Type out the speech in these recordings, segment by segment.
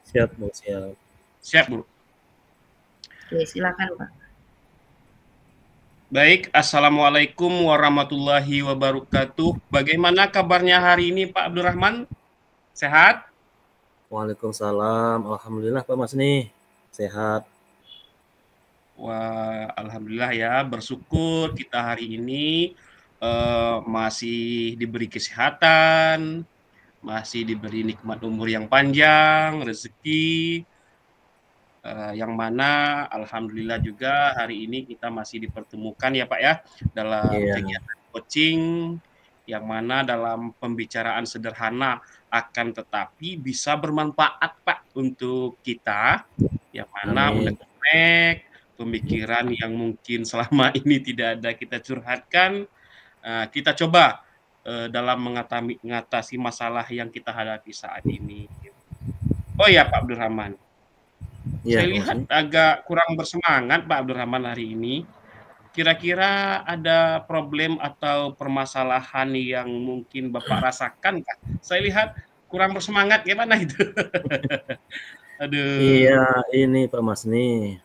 Siap, Bu, siap. Siap, Bu. Oke, silakan, Pak. Baik, Assalamualaikum warahmatullahi wabarakatuh. Bagaimana kabarnya hari ini, Pak Abdurrahman? Sehat? Waalaikumsalam. Alhamdulillah, Pak Masni. Sehat. Wah, alhamdulillah ya, bersyukur kita hari ini masih diberi kesehatan, masih diberi nikmat umur yang panjang, rezeki, yang mana alhamdulillah juga hari ini kita masih dipertemukan ya Pak ya, dalam Iya. kegiatan coaching, yang mana dalam pembicaraan sederhana akan tetapi bisa bermanfaat Pak untuk kita, yang mana Amin. unek-unek pemikiran yang mungkin selama ini tidak ada kita curhatkan, kita coba dalam mengatasi masalah yang kita hadapi saat ini. Oh ya Pak Abdurrahman, Iya, saya Pak lihat Masni. agak kurang bersemangat Pak Abdurrahman hari ini. Kira-kira ada problem atau permasalahan yang mungkin Bapak rasakan kah? Saya lihat kurang bersemangat, gimana itu? Aduh. Iya, ini Pak Masni.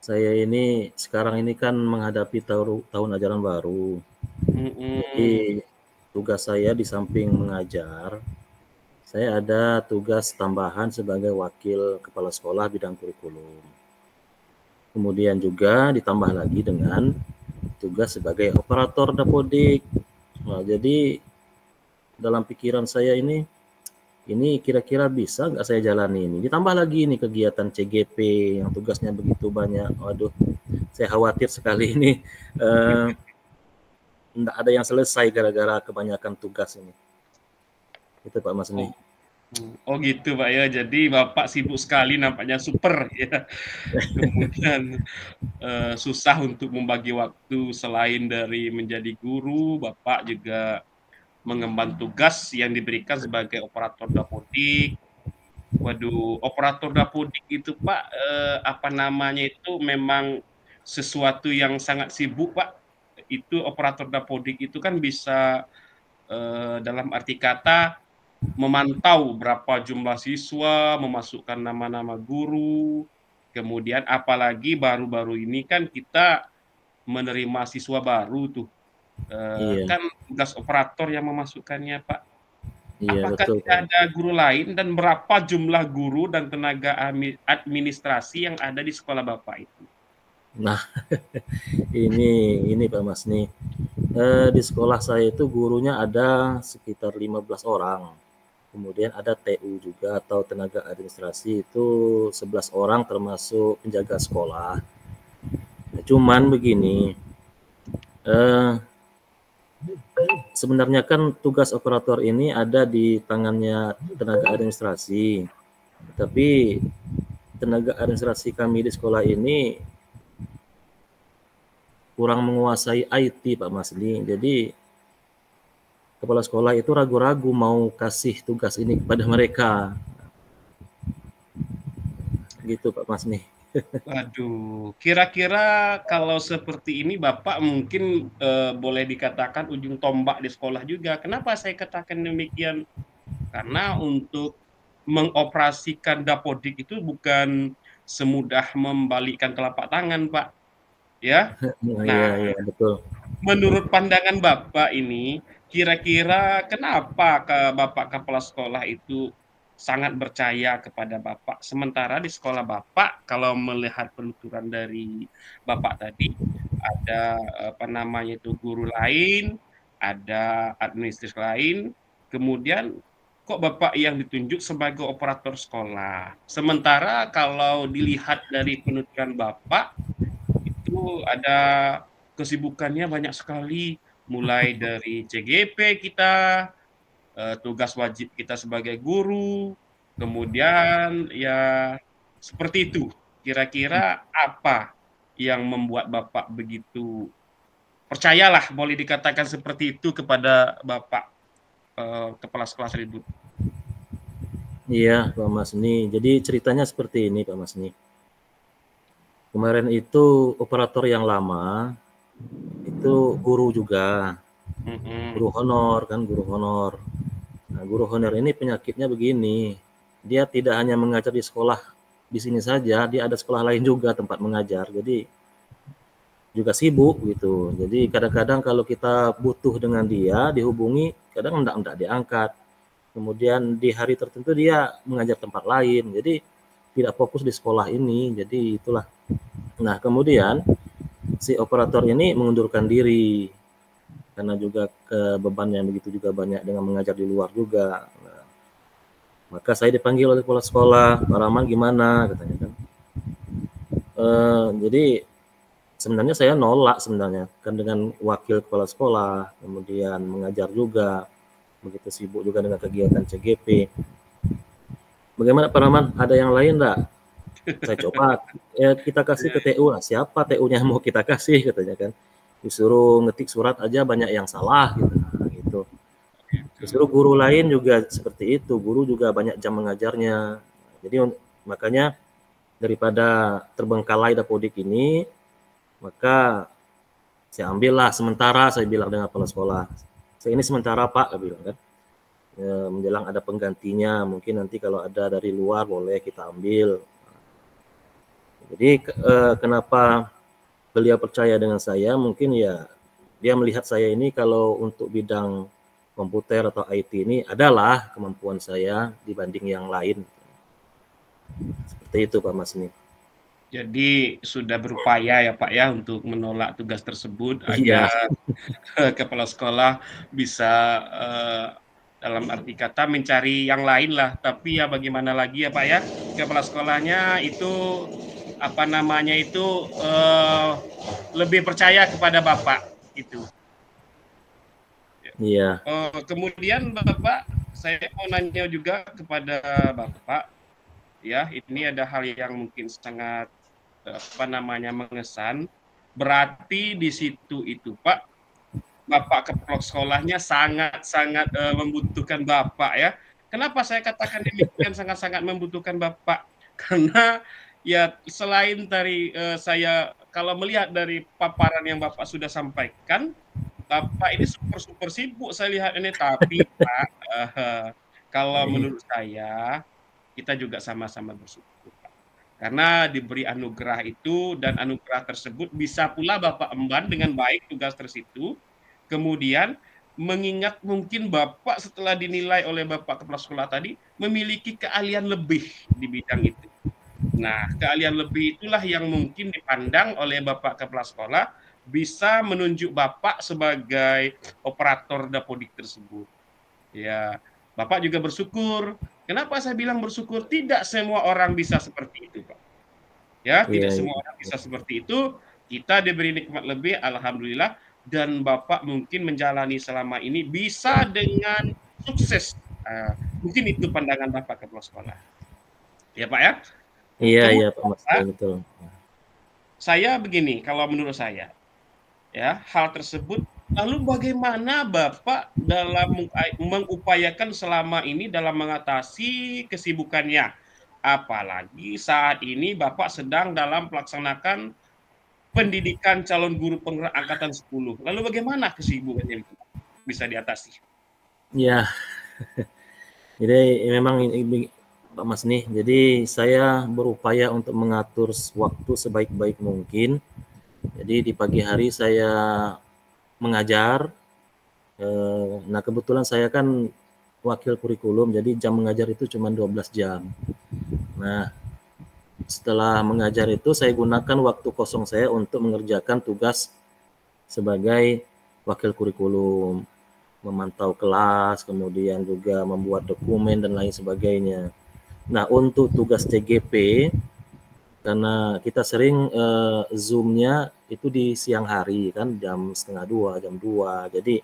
Saya ini sekarang ini kan menghadapi tahun ajaran baru. Jadi tugas saya di samping mengajar, saya ada tugas tambahan sebagai wakil kepala sekolah bidang kurikulum. Kemudian juga ditambah lagi dengan tugas sebagai operator dapodik. Nah, jadi dalam pikiran saya ini kira-kira bisa nggak saya jalani ini? Ditambah lagi ini kegiatan CGP yang tugasnya begitu banyak. Waduh, saya khawatir sekali ini nggak ada yang selesai gara-gara kebanyakan tugas ini. Itu Pak Masni. Oh gitu Pak ya, jadi Bapak sibuk sekali nampaknya, super ya. Kemudian susah untuk membagi waktu, selain dari menjadi guru, Bapak juga mengemban tugas yang diberikan sebagai operator dapodik. Waduh, operator dapodik itu Pak, apa namanya itu, memang sesuatu yang sangat sibuk Pak. Itu operator dapodik itu kan bisa dalam arti kata memantau berapa jumlah siswa, memasukkan nama-nama guru, kemudian apalagi baru-baru ini kan kita menerima siswa baru tuh. Iya. Kan tugas operator yang memasukkannya Pak. Iya, Apakah betul, tidak Pak. ada guru lain, dan berapa jumlah guru dan tenaga administrasi yang ada di sekolah Bapak itu? Nah, ini Pak Masni. Di sekolah saya itu gurunya ada sekitar 15 orang. Kemudian ada TU juga atau tenaga administrasi itu 11 orang termasuk penjaga sekolah. Cuman begini, sebenarnya kan tugas operator ini ada di tangannya tenaga administrasi. Tapi tenaga administrasi kami di sekolah ini kurang menguasai IT Pak Masni. Jadi kepala sekolah itu ragu-ragu mau kasih tugas ini kepada mereka. Gitu Pak Masni. Waduh, kira-kira kalau seperti ini Bapak mungkin boleh dikatakan ujung tombak di sekolah juga. Kenapa saya katakan demikian? Karena untuk mengoperasikan dapodik itu bukan semudah membalikkan telapak tangan, Pak. Ya. Nah, Iya, betul. menurut pandangan Bapak ini, kira-kira kenapa Bapak kepala sekolah itu sangat percaya kepada Bapak, sementara di sekolah Bapak kalau melihat penuturan dari Bapak tadi, ada apa namanya itu, guru lain, ada administrasi lain, kemudian kok Bapak yang ditunjuk sebagai operator sekolah. Sementara kalau dilihat dari penuturan Bapak, itu ada kesibukannya banyak sekali, mulai dari CGP kita, tugas wajib kita sebagai guru, kemudian ya seperti itu. Kira-kira apa yang membuat Bapak begitu percayalah, boleh dikatakan seperti itu, kepada Bapak kepala sekolah tersebut? Iya, Pak Masni. Jadi ceritanya seperti ini, Pak Masni. Kemarin itu operator yang lama itu guru juga, guru honor kan, guru honor. Nah, guru honor ini penyakitnya begini, dia tidak hanya mengajar di sekolah di sini saja, dia ada sekolah lain juga tempat mengajar. Jadi juga sibuk gitu. Jadi kadang-kadang kalau kita butuh dengan dia, dihubungi, kadang enggak diangkat. Kemudian di hari tertentu dia mengajar tempat lain. Jadi tidak fokus di sekolah ini. Jadi itulah. Nah, kemudian si operator ini mengundurkan diri karena juga bebannya begitu juga banyak dengan mengajar di luar juga. Nah, maka saya dipanggil oleh kepala sekolah, Pak Rahman gimana katanya kan. Jadi sebenarnya saya nolak sebenarnya kan dengan wakil kepala sekolah, kemudian mengajar juga, begitu sibuk juga dengan kegiatan CGP. Bagaimana Pak Rahman? Ada yang lain enggak? Saya coba kita kasih ke TU lah. Siapa TU-nya mau kita kasih katanya kan. Disuruh ngetik surat aja banyak yang salah gitu. Nah, gitu. Disuruh guru lain juga seperti itu. Guru juga banyak jam mengajarnya. Jadi makanya daripada terbengkalai Dapodik ini, maka saya ambillah sementara, saya bilang dengan kepala sekolah. Saya ini sementara Pak, bilang kan. Menjelang ada penggantinya, mungkin nanti kalau ada dari luar boleh kita ambil. Jadi kenapa beliau percaya dengan saya, mungkin ya dia melihat saya ini kalau untuk bidang komputer atau IT ini adalah kemampuan saya dibanding yang lain. Seperti itu Pak Masni. Jadi sudah berupaya ya Pak ya untuk menolak tugas tersebut agar kepala sekolah bisa dalam arti kata mencari yang lain lah. Tapi ya bagaimana lagi ya Pak ya, kepala sekolahnya itu apa namanya itu lebih percaya kepada Bapak itu. Iya. Kemudian Bapak, saya mau nanya juga kepada Bapak, ya ini ada hal yang mungkin sangat apa namanya mengesan. Berarti di situ itu Pak, Bapak kepala sekolahnya sangat-sangat membutuhkan Bapak ya. Kenapa saya katakan demikian sangat-sangat membutuhkan Bapak? Karena ya selain dari saya kalau melihat dari paparan yang Bapak sudah sampaikan, Bapak ini super sibuk saya lihat ini. Tapi Pak, kalau menurut saya kita juga sama-sama bersyukur Pak. Karena diberi anugerah itu dan anugerah tersebut bisa pula Bapak emban dengan baik tugas tersebut. Kemudian mengingat mungkin Bapak setelah dinilai oleh Bapak kepala sekolah tadi memiliki keahlian lebih di bidang itu. Nah, keahlian lebih itulah yang mungkin dipandang oleh Bapak kepala sekolah bisa menunjuk Bapak sebagai operator Dapodik tersebut. Ya, Bapak juga bersyukur. Kenapa saya bilang bersyukur? Tidak semua orang bisa seperti itu, Pak. Ya, tidak semua orang bisa seperti itu. Kita diberi nikmat lebih, alhamdulillah. Dan Bapak mungkin menjalani selama ini bisa dengan sukses. Mungkin itu pandangan Bapak kepala sekolah. Ya Pak ya? Iya Pak Mas, betul. Saya begini, kalau menurut saya, ya hal tersebut. Lalu bagaimana Bapak dalam mengupayakan selama ini dalam mengatasi kesibukannya? Apalagi saat ini Bapak sedang dalam melaksanakan pendidikan calon guru penggerak angkatan 10. Lalu bagaimana kesibukannya itu bisa diatasi? Ya, jadi memang ini Pak Mas nih, jadi saya berupaya untuk mengatur waktu sebaik-baik mungkin. Jadi di pagi hari saya mengajar. Nah kebetulan saya kan wakil kurikulum, jadi jam mengajar itu cuma 12 jam. Nah setelah mengajar itu saya gunakan waktu kosong saya untuk mengerjakan tugas sebagai wakil kurikulum, memantau kelas, kemudian juga membuat dokumen dan lain sebagainya. Nah untuk tugas TGP, karena kita sering Zoom-nya itu di siang hari kan, jam 1:30, jam 2. Jadi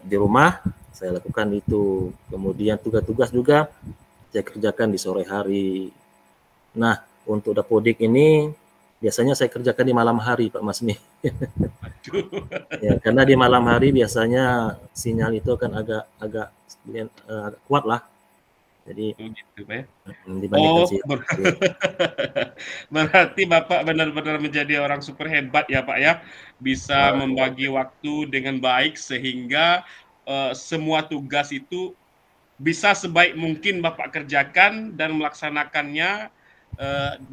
di rumah saya lakukan itu. Kemudian tugas-tugas juga saya kerjakan di sore hari. Nah untuk Dapodik ini biasanya saya kerjakan di malam hari Pak Mas nih. Ya, karena di malam hari biasanya sinyal itu kan agak kuat lah. Jadi gitu, Pak. Berarti Bapak benar-benar menjadi orang super hebat ya Pak ya, bisa membagi waktu dengan baik sehingga semua tugas itu bisa sebaik mungkin Bapak kerjakan dan melaksanakannya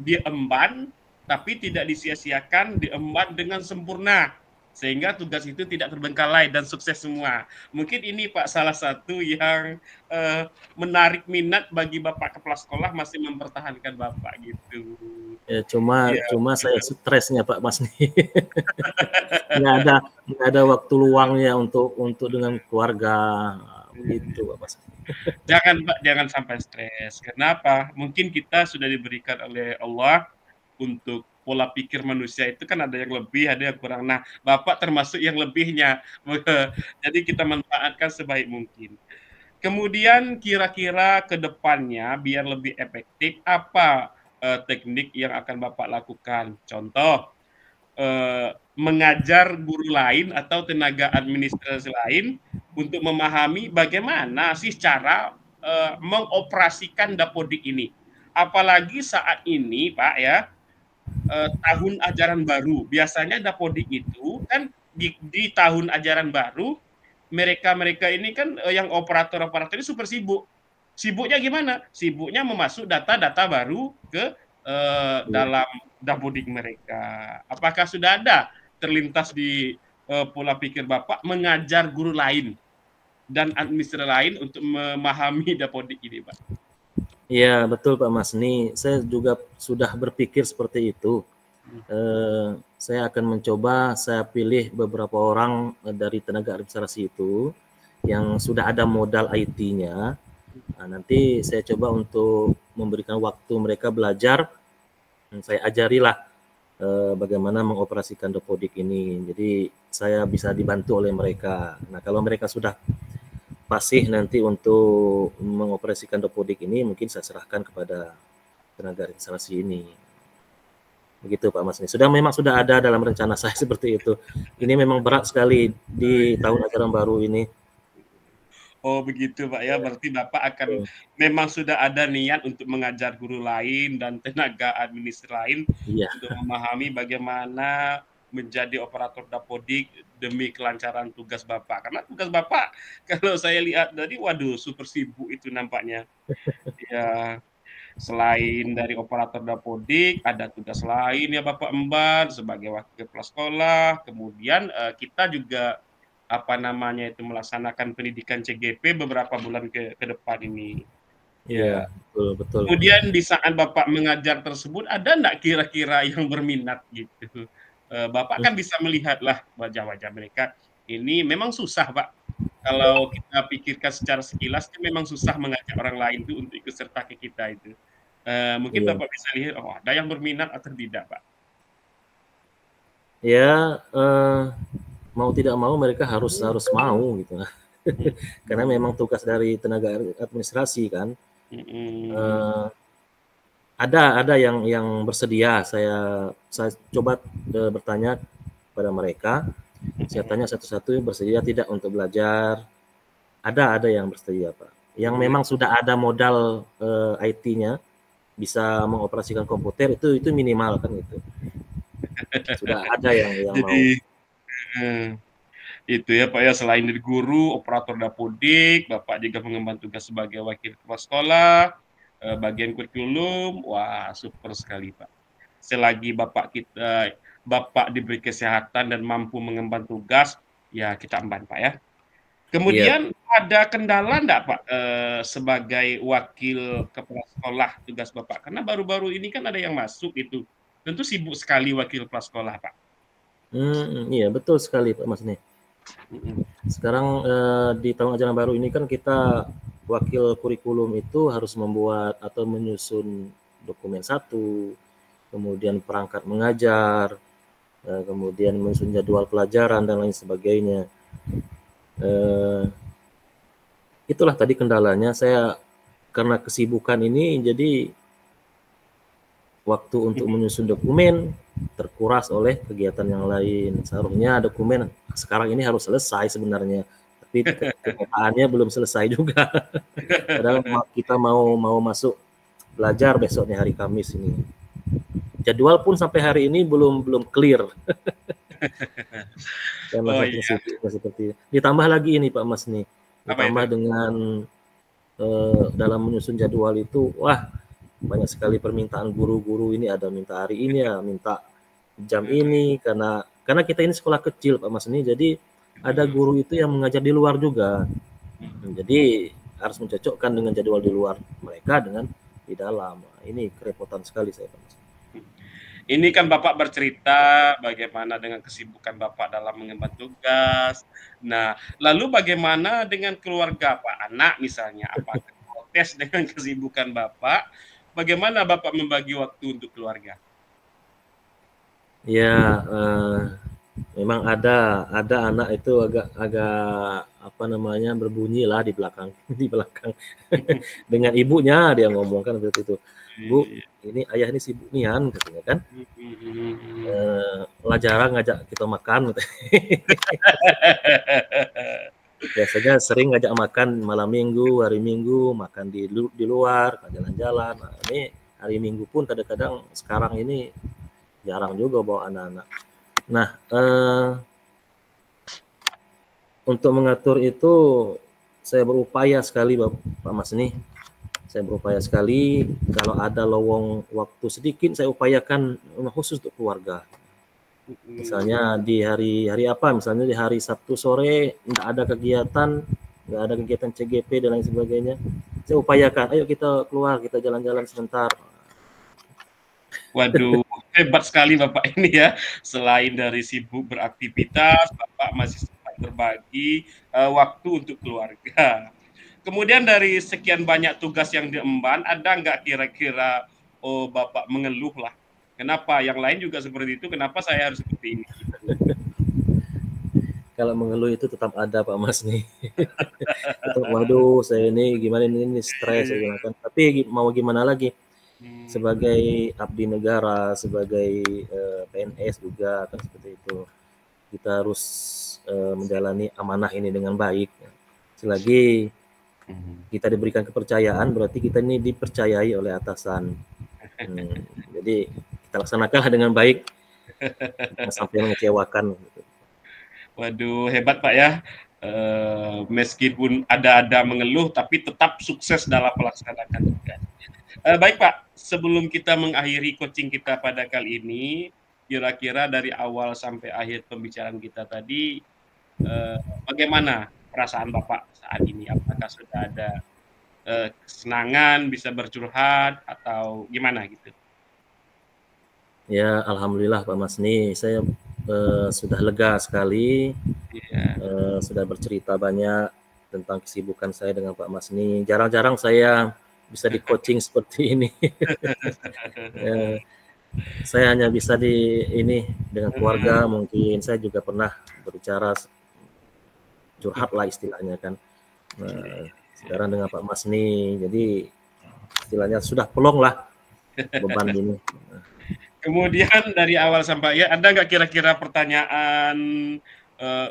diemban, tapi tidak disia-siakan, diemban dengan sempurna, sehingga tugas itu tidak terbengkalai dan sukses semua. Mungkin ini Pak salah satu yang menarik minat bagi Bapak kepala sekolah masih mempertahankan Bapak gitu. Ya, cuma saya stresnya Pak Mas nih. nggak ada waktu luangnya untuk dengan keluarga begitu Pak Mas. Jangan Pak, jangan sampai stres. Kenapa? Mungkin kita sudah diberikan oleh Allah untuk pola pikir manusia itu kan ada yang lebih, ada yang kurang. Nah, Bapak termasuk yang lebihnya. Jadi kita manfaatkan sebaik mungkin. Kemudian kira-kira ke depannya biar lebih efektif apa teknik yang akan Bapak lakukan? Contoh, mengajar guru lain atau tenaga administrasi lain untuk memahami bagaimana sih cara mengoperasikan Dapodik ini. Apalagi saat ini, Pak ya, tahun ajaran baru. Biasanya Dapodik itu kan di tahun ajaran baru mereka ini kan yang operator-operator ini super sibuk. Sibuknya gimana? Sibuknya memasuk data-data baru ke dalam Dapodik mereka. Apakah sudah ada terlintas di pola pikir Bapak mengajar guru lain dan administrator lain untuk memahami Dapodik ini, Pak? Iya, betul Pak Mas. Nih, saya juga sudah berpikir seperti itu. Saya akan mencoba, saya pilih beberapa orang dari tenaga administrasi itu yang sudah ada modal IT-nya. Nah, nanti saya coba untuk memberikan waktu mereka belajar. Saya ajarilah bagaimana mengoperasikan Dapodik ini. Jadi saya bisa dibantu oleh mereka. Nah, kalau mereka sudah fasih nanti untuk mengoperasikan Dapodik ini, mungkin saya serahkan kepada tenaga administrasi ini. Begitu Pak Mas. Memang sudah ada dalam rencana saya seperti itu. Ini memang berat sekali di tahun ajaran baru ini. Oh begitu Pak ya, berarti Bapak akan memang sudah ada niat untuk mengajar guru lain dan tenaga administrasi lain untuk memahami bagaimana menjadi operator Dapodik demi kelancaran tugas Bapak. Karena tugas Bapak kalau saya lihat tadi, waduh super sibuk itu nampaknya. Ya, selain dari operator Dapodik, ada tugas lain ya Bapak emban sebagai wakil kepala sekolah. Kemudian kita juga melaksanakan pendidikan CGP beberapa bulan ke depan ini. Ya, betul. Kemudian di saat Bapak mengajar tersebut, ada enggak kira-kira yang berminat gitu? Bapak kan bisa melihatlah wajah-wajah mereka. Ini memang susah, Pak. Kalau kita pikirkan secara sekilas, itu memang susah mengajak orang lain itu untuk ikut serta ke kita itu. Mungkin Bapak bisa lihat, oh ada yang berminat atau tidak, Pak? Ya, mau tidak mau mereka harus mau gitu. Karena memang tugas dari tenaga administrasi kan. Ada yang bersedia. Saya coba bertanya kepada mereka. Saya tanya satu-satu bersedia tidak untuk belajar. Ada yang bersedia Pak. Yang memang sudah ada modal IT-nya, bisa mengoperasikan komputer itu minimal kan itu. Sudah ada yang Jadi, mau. Itu ya Pak ya, selain dari guru, operator Dapodik, Bapak juga mengemban tugas sebagai wakil kepala sekolah, bagian kurikulum, wah super sekali Pak. Selagi Bapak diberi kesehatan dan mampu mengemban tugas, ya kita emban Pak ya. Kemudian ada kendala enggak Pak sebagai wakil kepala sekolah tugas Bapak? Karena baru-baru ini kan ada yang masuk itu. Tentu sibuk sekali wakil kepala sekolah Pak. Iya betul sekali Pak Mas nih. Sekarang di tahun ajaran baru ini kan kita wakil kurikulum itu harus membuat atau menyusun dokumen 1, kemudian perangkat mengajar, kemudian menyusun jadwal pelajaran dan lain sebagainya. Itulah tadi kendalanya. Saya karena kesibukan ini jadi waktu untuk menyusun dokumen terkuras oleh kegiatan yang lain. Seharusnya dokumen sekarang ini harus selesai sebenarnya, tapi kenyataannya belum selesai juga. Padahal kita mau masuk belajar besoknya hari Kamis ini. Jadwal pun sampai hari ini belum clear. Seperti itu. Ditambah lagi ini Pak Mas nih, ditambah dengan dalam menyusun jadwal itu, wah banyak sekali permintaan guru-guru ini, ada minta hari ini ya, minta jam ini, karena kita ini sekolah kecil Pak Mas ini, jadi ada guru itu yang mengajar di luar juga. Jadi harus mencocokkan dengan jadwal di luar mereka dengan di dalam. Ini kerepotan sekali saya Pak Mas. Ini kan Bapak bercerita bagaimana dengan kesibukan Bapak dalam mengemban tugas. Nah, lalu bagaimana dengan keluarga Pak? Anak misalnya, apakah protes dengan kesibukan Bapak? Bagaimana Bapak membagi waktu untuk keluarga? Ya, memang ada anak itu agak apa namanya, berbunyi lah di belakang di belakang dengan ibunya dia ngomong kan seperti itu. Bu, ini ayah ini sibuk nian katanya kan. Lah jarang ngajak kita makan. Biasanya sering ngajak makan malam minggu, hari minggu, makan di luar, jalan-jalan. Nah, ini hari minggu pun kadang-kadang sekarang ini jarang juga bawa anak-anak. Nah, untuk mengatur itu saya berupaya sekali Pak Mas nih. Saya berupaya sekali, kalau ada lowong waktu sedikit saya upayakan khusus untuk keluarga. Misalnya di hari apa, misalnya di hari Sabtu sore nggak ada kegiatan CGP dan lain sebagainya, saya upayakan ayo kita keluar, kita jalan-jalan sebentar. Waduh, hebat sekali Bapak ini ya. Selain dari sibuk beraktivitas, Bapak masih sempat berbagi waktu untuk keluarga. Kemudian dari sekian banyak tugas yang diemban, ada nggak kira-kira Bapak mengeluh lah? Kenapa yang lain juga seperti itu? Kenapa saya harus seperti ini? Kalau mengeluh itu tetap ada Pak Mas nih. Waduh, saya ini gimana ini stres, saya bilang kan. Tapi mau gimana lagi? Sebagai abdi negara, sebagai PNS juga kan seperti itu. Kita harus menjalani amanah ini dengan baik. Selagi kita diberikan kepercayaan, berarti kita ini dipercayai oleh atasan. Jadi kita laksanakanlah dengan baik, sampai mengecewakan. Waduh, hebat Pak ya. Meskipun ada mengeluh, tapi tetap sukses dalam melaksanakan tugas. Baik Pak, sebelum kita mengakhiri coaching kita pada kali ini, kira-kira dari awal sampai akhir pembicaraan kita tadi, bagaimana perasaan Bapak saat ini? Apakah sudah ada kesenangan, bisa bercurhat, atau gimana gitu? Ya, alhamdulillah Pak Mas nih, saya sudah lega sekali, sudah bercerita banyak tentang kesibukan saya dengan Pak Mas nih. Jarang-jarang saya bisa di coaching seperti ini. Saya hanya bisa di ini dengan keluarga, mungkin saya juga pernah berbicara curhat lah istilahnya kan. Nah, sekarang dengan Pak Mas nih, jadi istilahnya sudah pelong lah beban ini. Kemudian dari awal sampai ya, ada nggak kira-kira pertanyaan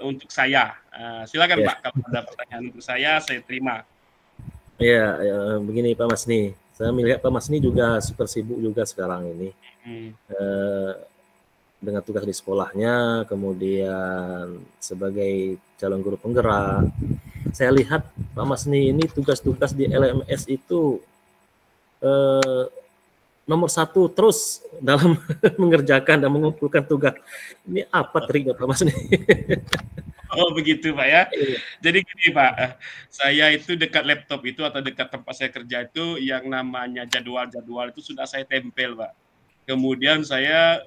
untuk saya? Silakan Pak, kalau ada pertanyaan untuk saya terima. Ya, begini Pak Mas nih, saya melihat Pak Mas ini juga super sibuk juga sekarang ini. Dengan tugas di sekolahnya, kemudian sebagai calon guru penggerak. Saya lihat Pak Mas ini tugas-tugas di LMS itu nomor 1 terus dalam mengerjakan dan mengumpulkan tugas. Ini apa triknya Pak Mas nih? Oh begitu Pak ya. Jadi gini Pak, saya itu dekat laptop itu atau dekat tempat saya kerja itu yang namanya jadwal-jadwal itu sudah saya tempel Pak. Kemudian saya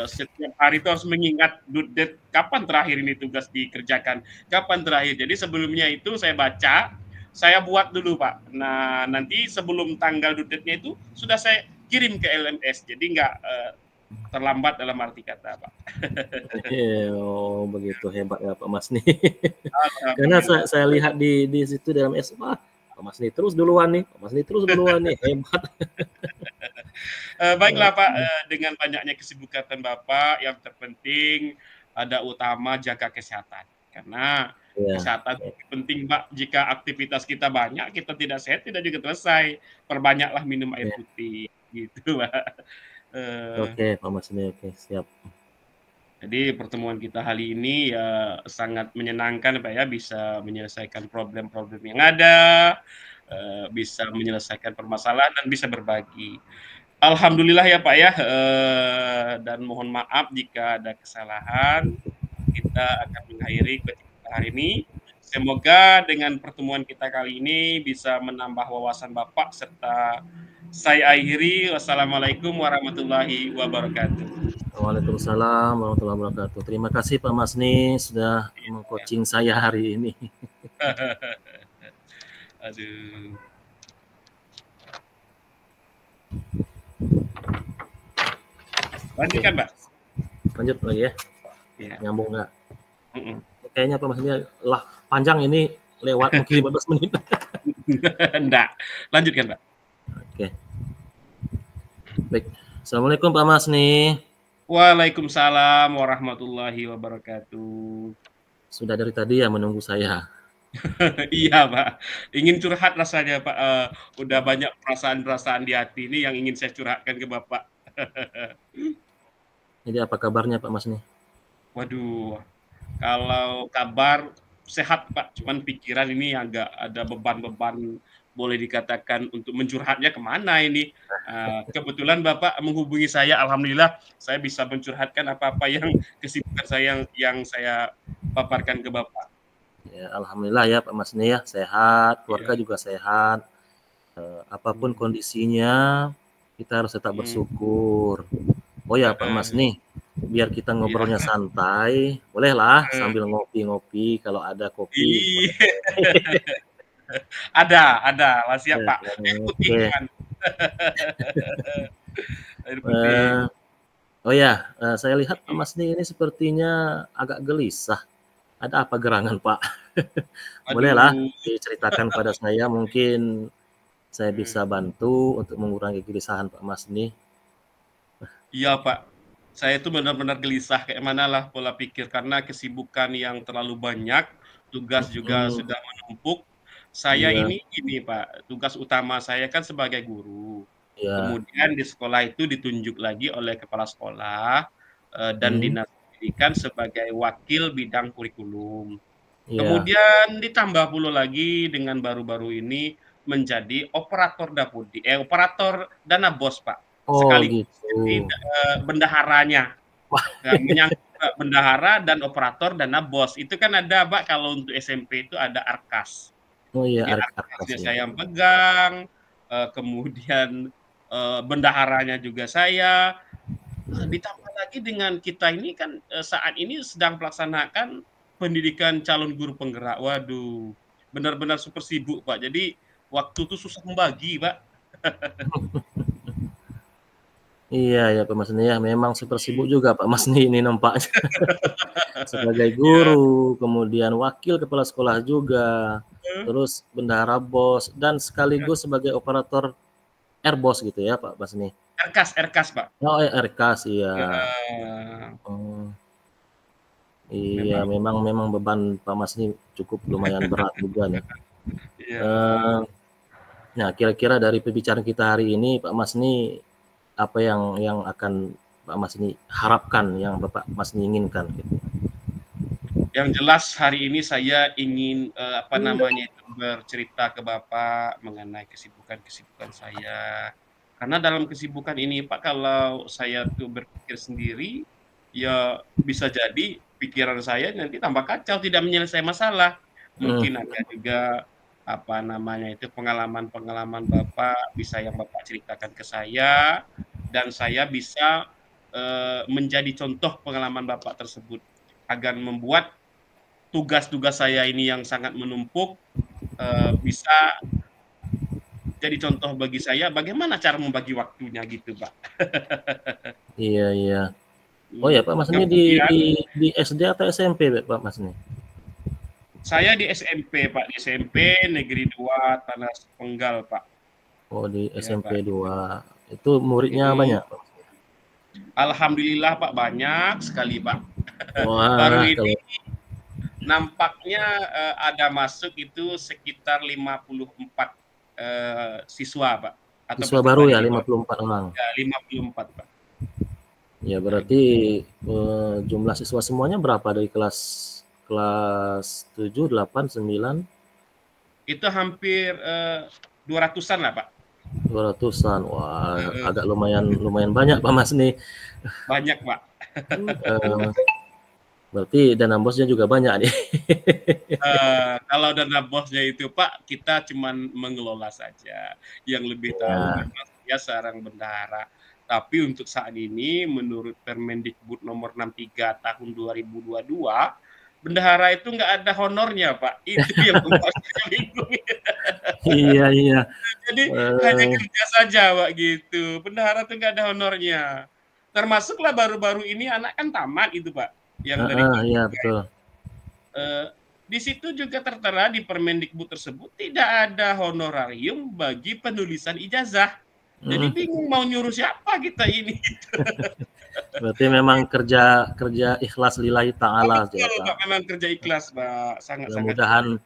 setiap hari itu harus mengingat due date, kapan terakhir ini tugas dikerjakan, kapan terakhir. Jadi sebelumnya itu saya baca, saya buat dulu Pak. Nah nanti sebelum tanggal due date-nya itu sudah saya kirim ke LMS, jadi nggak terlambat dalam arti kata Pak. Oh begitu hebat ya Pak Mas nih. Karena saya lihat di situ dalam LMS, wah Pak Mas nih terus duluan nih, Pak Mas nih terus duluan nih, hebat. Baiklah Pak, dengan banyaknya kesibukan Bapak, yang terpenting ada utama jaga kesehatan. Karena kesehatan penting Pak. Jika aktivitas kita banyak, kita tidak sehat, tidak juga selesai. Perbanyaklah minum air putih, gitu Pak. Oke Pak Mas ini, oke siap. Jadi pertemuan kita hari ini ya sangat menyenangkan Pak ya, bisa menyelesaikan problem-problem yang ada. bisa menyelesaikan permasalahan dan bisa berbagi. Alhamdulillah ya Pak ya, dan mohon maaf jika ada kesalahan. Kita akan mengakhiri kita hari ini. Semoga dengan pertemuan kita kali ini bisa menambah wawasan Bapak serta saya akhiri. Wassalamualaikum warahmatullahi wabarakatuh. Waalaikumsalam warahmatullahi wabarakatuh. Terima kasih Pak Masni sudah meng-coaching saya hari ini. Aduh. Lanjutkan, Mbak. Lanjut lagi ya. Ya. Nyambung nggak? Kayaknya Pak Masni lah panjang ini lewat mungkin 15 menit. Enggak. Lanjutkan, Mbak. Oke. Baik. Assalamualaikum Pak Masni. Waalaikumsalam warahmatullahi wabarakatuh. Sudah dari tadi ya menunggu saya. Iya Pak, ingin curhat rasanya Pak, udah banyak perasaan-perasaan di hati ini yang ingin saya curhatkan ke Bapak. Jadi apa kabarnya Pak Masni? Waduh, kalau kabar sehat Pak, cuman pikiran ini agak ada beban-beban, boleh dikatakan untuk mencurhatnya kemana ini. Kebetulan Bapak menghubungi saya, alhamdulillah saya bisa mencurhatkan apa-apa yang kesibukan saya yang saya paparkan ke Bapak. Ya, alhamdulillah ya Pak Masni ya, sehat, keluarga juga sehat. Apapun kondisinya, kita harus tetap bersyukur. Oh ya Pak Masni, biar kita ngobrolnya santai, bolehlah sambil ngopi-ngopi kalau ada kopi. Ada, siap Pak. Air putih kan. Air putih. Oh ya, saya lihat Pak Masni ini sepertinya agak gelisah. Ada apa gerangan Pak? Bolehlah diceritakan pada saya, mungkin saya bisa bantu untuk mengurangi kegelisahan Pak Masni. Iya Pak, saya itu benar-benar gelisah kayak mana lah pola pikir karena kesibukan yang terlalu banyak, tugas juga sudah menumpuk. Saya ini Pak, tugas utama saya kan sebagai guru. Kemudian di sekolah itu ditunjuk lagi oleh kepala sekolah dan dinas pendidikan sebagai wakil bidang kurikulum. Kemudian ditambah pula lagi dengan baru-baru ini menjadi operator Dapodi, operator dana BOS Pak. Sekaligus bendaharanya. Menyangkut bendahara dan operator dana BOS. Itu kan ada Pak kalau untuk SMP itu ada Arkas. Oh iya, Arkasnya saya yang pegang, kemudian bendaharanya juga saya. Ditambah lagi dengan kita ini kan saat ini sedang melaksanakan pendidikan calon guru penggerak. Waduh, benar-benar super sibuk Pak. Jadi waktu itu susah membagi Pak. Iya ya Pak Masni ya, memang super sibuk juga Pak Masni ini nampaknya. Sebagai guru, kemudian wakil kepala sekolah juga, terus bendahara BOS, dan sekaligus sebagai operator Airbus gitu ya Pak Masni. Erkas Pak. Oh Erkas iya. Iya memang beban Pak Masni cukup lumayan berat juga nih. Nah kira-kira dari pembicaraan kita hari ini Pak Masni apa yang akan Pak Masni harapkan, yang Bapak Masni inginkan gitu? Yang jelas hari ini saya ingin bercerita ke Bapak mengenai kesibukan saya. Karena dalam kesibukan ini Pak, kalau saya tuh berpikir sendiri, ya bisa jadi pikiran saya nanti tambah kacau, tidak menyelesaikan masalah. Mungkin ada juga pengalaman-pengalaman Bapak bisa yang Bapak ceritakan ke saya, dan saya bisa menjadi contoh pengalaman Bapak tersebut agar membuat tugas-tugas saya ini yang sangat menumpuk bisa jadi contoh bagi saya bagaimana cara membagi waktunya gitu Pak. Iya. Oh ya Pak Masni di SD atau SMP Pak Masni? Saya di SMP Pak, di SMP Negeri 2 Tanah Penggal Pak. Oh di SMP 2, itu muridnya banyak Pak? Alhamdulillah Pak, banyak sekali Pak. Wah, baru ini nampaknya ada masuk itu sekitar 54 siswa Pak. Siswa baru ya 54 orang? Ya 54 Pak. Ya berarti jumlah siswa semuanya berapa dari kelas 7, 8, 9? Itu hampir 200-an lah, Pak. 200-an. Wah, agak lumayan banyak Pak Mas nih. Banyak, Pak. Berarti dana bosnya juga banyak nih. Kalau dana bosnya itu Pak, kita cuman mengelola saja. Yang lebih tahu memang ya seorang bendahara. Tapi untuk saat ini menurut Permendikbud nomor 63 tahun 2022, bendahara itu nggak ada honornya Pak. Itu yang membuat saya bingung. Iya. Jadi hanya kerja saja Pak gitu. Bendahara itu nggak ada honornya. Termasuklah baru-baru ini anak kan tamat itu Pak. Yang dari iya betul. Di situ juga tertera di Permendikbud tersebut tidak ada honorarium bagi penulisan ijazah. Jadi bingung mau nyuruh siapa kita ini. Berarti memang kerja ikhlas lillahi ta'ala. Betul, Pak, memang kerja ikhlas, Pak. Sangat-sangat. Mudah-mudahan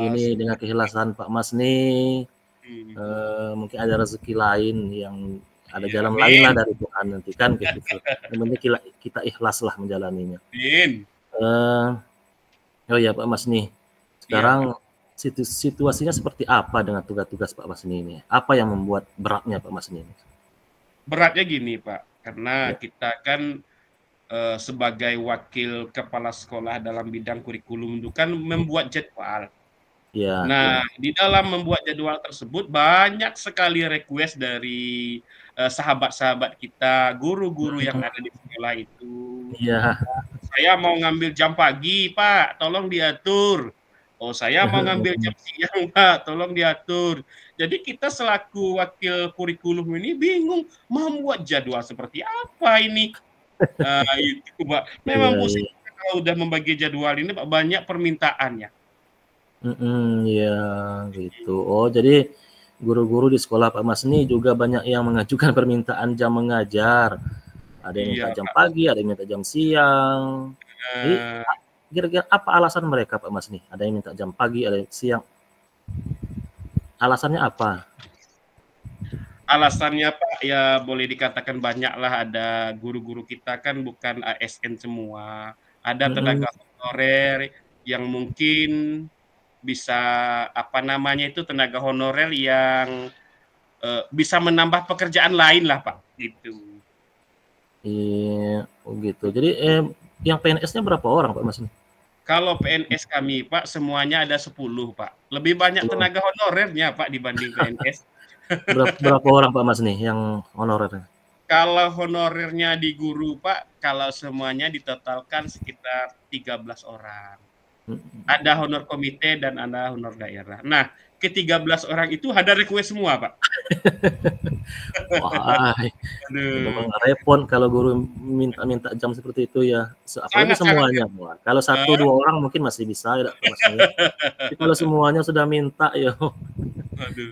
ini dengan keikhlasan Pak Mas nih, mungkin ada rezeki lain yang ada jalan lain lah dari Tuhan nanti kan gitu. Yang penting kita ikhlas lah menjalaninya. Oh ya Pak Mas nih, sekarang situasinya seperti apa dengan tugas-tugas Pak Mas ini? Apa yang membuat beratnya Pak Mas ini? Beratnya gini Pak, karena kita kan sebagai wakil kepala sekolah dalam bidang kurikulum itu kan membuat jadwal. Nah, di dalam membuat jadwal tersebut banyak sekali request dari sahabat-sahabat kita, guru-guru yang ada di sekolah itu. Saya mau ngambil jam pagi, Pak, tolong diatur. Oh, saya mau ngambil jam siang, Pak, tolong diatur. Jadi kita selaku wakil kurikulum ini bingung mau membuat jadwal seperti apa ini. Itu, Pak. Memang pusing kalau udah membagi jadwal ini, Pak, banyak permintaannya. Iya, gitu. Oh, jadi guru-guru di sekolah Pak Mas ini juga banyak yang mengajukan permintaan jam mengajar. Ada yang minta jam pagi, ada yang minta jam siang. Jadi kira-kira apa alasan mereka Pak Mas nih? Ada yang minta jam pagi, ada yang siang. Alasannya apa? Alasannya Pak, ya boleh dikatakan banyak lah. Ada guru-guru kita kan bukan ASN semua. Ada tenaga honorer yang mungkin bisa tenaga honorer yang bisa menambah pekerjaan lain lah Pak, gitu. Iya, gitu. Jadi yang PNS-nya berapa orang Pak Mas? Kalau PNS kami Pak semuanya ada 10 Pak. Lebih banyak tenaga honorernya Pak dibanding PNS. Berapa orang Pak Mas nih yang honorer? Kalau honorernya di guru Pak, kalau semuanya ditotalkan sekitar 13 orang. Ada honor komite dan ada honor daerah. Nah, ke-13 orang itu ada request semua, Pak. Wah, memang repot kalau guru minta jam seperti itu ya. Apalagi semuanya. Wah, kalau 1-2 orang mungkin masih bisa ya, tapi kalau semuanya sudah minta ya,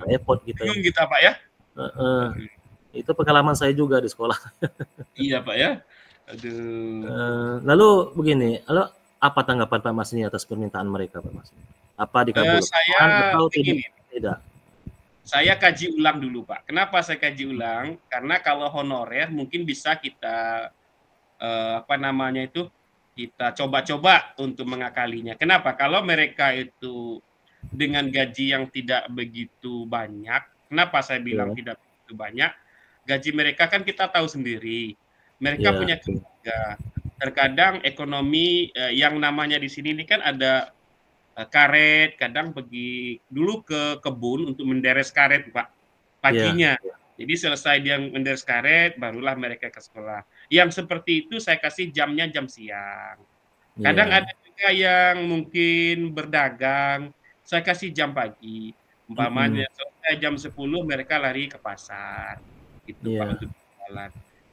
repot kita. Bingung kita, Pak ya. Itu pengalaman saya juga di sekolah. Iya, Pak ya. Lalu begini, apa tanggapan Pak Mas ini atas permintaan mereka, Pak Mas? Apa dikabulkan atau tidak? Saya kaji ulang dulu, Pak. Kenapa saya kaji ulang? Karena kalau honorer mungkin bisa kita kita coba-coba untuk mengakalinya. Kenapa? Kalau mereka itu dengan gaji yang tidak begitu banyak, kenapa saya bilang tidak begitu banyak? Gaji mereka kan kita tahu sendiri. Mereka punya keluarga. Terkadang ekonomi yang namanya di sini ini kan ada karet, kadang pergi dulu ke kebun untuk menderes karet Pak paginya. Jadi selesai dia menderes karet, barulah mereka ke sekolah. Yang seperti itu saya kasih jamnya jam siang. Kadang ada juga yang mungkin berdagang, saya kasih jam pagi. Umpamanya selesai jam 10 mereka lari ke pasar. Itu Pak untuk jalan.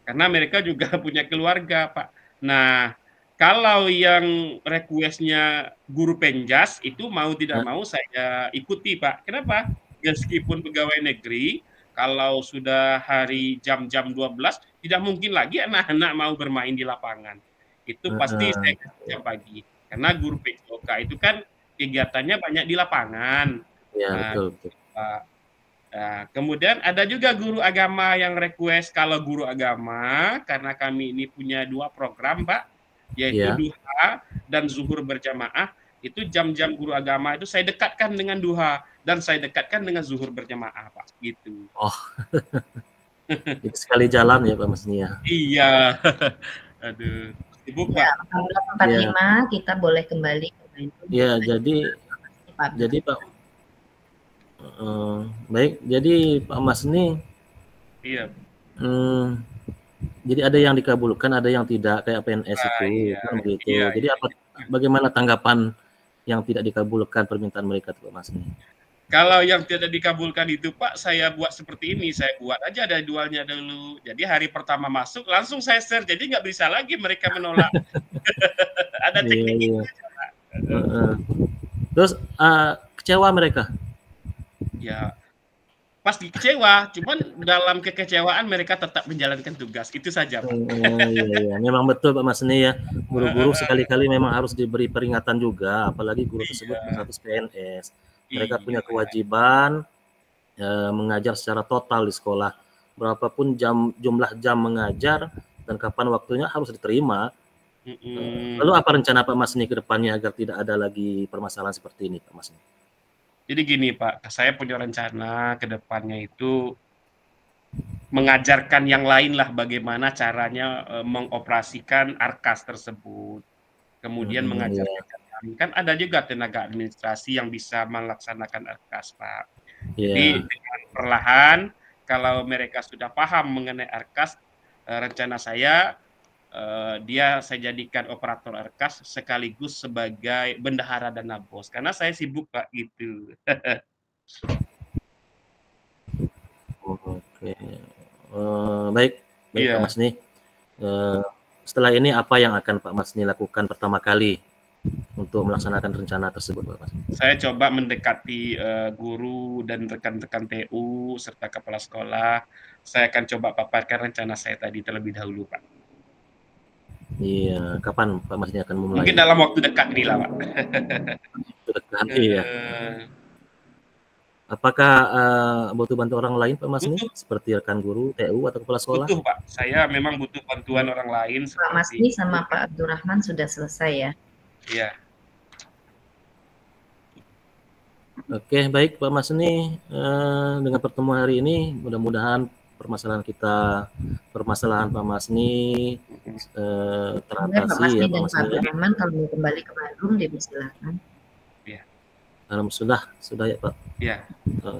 Karena mereka juga punya keluarga Pak. Nah, kalau yang request-nya guru penjas itu mau tidak mau saya ikuti Pak. Kenapa? Meskipun pegawai negeri, kalau sudah hari jam-jam 12 tidak mungkin lagi anak-anak mau bermain di lapangan. Itu pasti saya jam pagi. Karena guru PJOK itu kan kegiatannya banyak di lapangan. Betul. Pak. Nah, kemudian ada juga guru agama yang request. Kalau guru agama, karena kami ini punya 2 program, Pak, yaitu duha dan zuhur berjamaah, itu jam-jam guru agama itu saya dekatkan dengan duha dan saya dekatkan dengan zuhur berjamaah, Pak, gitu. Oh. Itu sekali jalan ya Pak Masni ya. Iya. Aduh, sibuk Ya, Pak. 14.45 kita boleh kembali ke Bandung. Ya, jadi Pak, baik, jadi Pak Masni, iya. Jadi ada yang dikabulkan, ada yang tidak, kayak PNS itu, Iya, kan begitu. iya, Jadi iya. Bagaimana tanggapan yang tidak dikabulkan permintaan mereka, Pak Masni? Kalau yang tidak dikabulkan itu Pak, saya buat seperti ini, saya buat aja ada jadwalnya dulu. Jadi hari pertama masuk langsung saya share, jadi nggak bisa lagi mereka menolak. Ada teknik itu aja, Pak. Terus kecewa mereka? Ya, pasti kecewa, cuman dalam kekecewaan mereka tetap menjalankan tugas, itu saja Pak. Iya. Memang betul Pak Masni ya, guru-guru sekali-kali memang harus diberi peringatan juga, apalagi guru tersebut berstatus PNS. Mereka punya kewajiban mengajar secara total di sekolah. Berapapun jumlah jam mengajar dan kapan waktunya harus diterima. Lalu apa rencana Pak Masni ke depannya agar tidak ada lagi permasalahan seperti ini, Pak Masni? Jadi gini Pak, saya punya rencana ke depannya itu mengajarkan yang lain lah bagaimana caranya mengoperasikan Arkas tersebut. Kemudian mengajarkan kan ada juga tenaga administrasi yang bisa melaksanakan Arkas, Pak. Jadi dengan perlahan kalau mereka sudah paham mengenai Arkas, rencana saya saya jadikan operator Arkas sekaligus sebagai bendahara dana bos karena saya sibuk Pak gitu. Oke. Baik Pak Masni. Setelah ini apa yang akan Pak Masni lakukan pertama kali untuk melaksanakan rencana tersebut, Pak Masni? Saya coba mendekati guru dan rekan-rekan TU serta kepala sekolah. Saya akan coba paparkan rencana saya tadi terlebih dahulu, Pak. Iya, kapan Pak Masni akan memulai? Mungkin dalam waktu dekat nih lah, Pak. Dekat, iya. Apakah butuh bantu orang lain Pak Masni? Seperti rekan guru, TU atau kepala sekolah? Butuh Pak, saya memang butuh bantuan orang lain. Pak Masni sama Pak Abdurrahman sudah selesai ya? Iya. Oke, baik Pak Masni, dengan pertemuan hari ini mudah-mudahan permasalahan Pak Masni teratasi Pak Masni ya Pak Masni. Dan Pak Abdurrahman kalau mau kembali ke Bandung dipersilakan. Iya. Sudah ya Pak. Iya.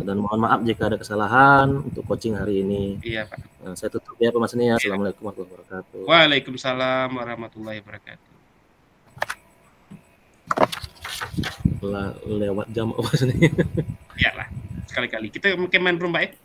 Dan mohon maaf jika ada kesalahan untuk coaching hari ini. Iya Pak. Saya tutup ya Pak Masni ya. Assalamualaikum warahmatullahi wabarakatuh. Waalaikumsalam warahmatullahi wabarakatuh. Lewat jam Pak Masni. Iyalah, sekali-kali kita mungkin main rumah ya.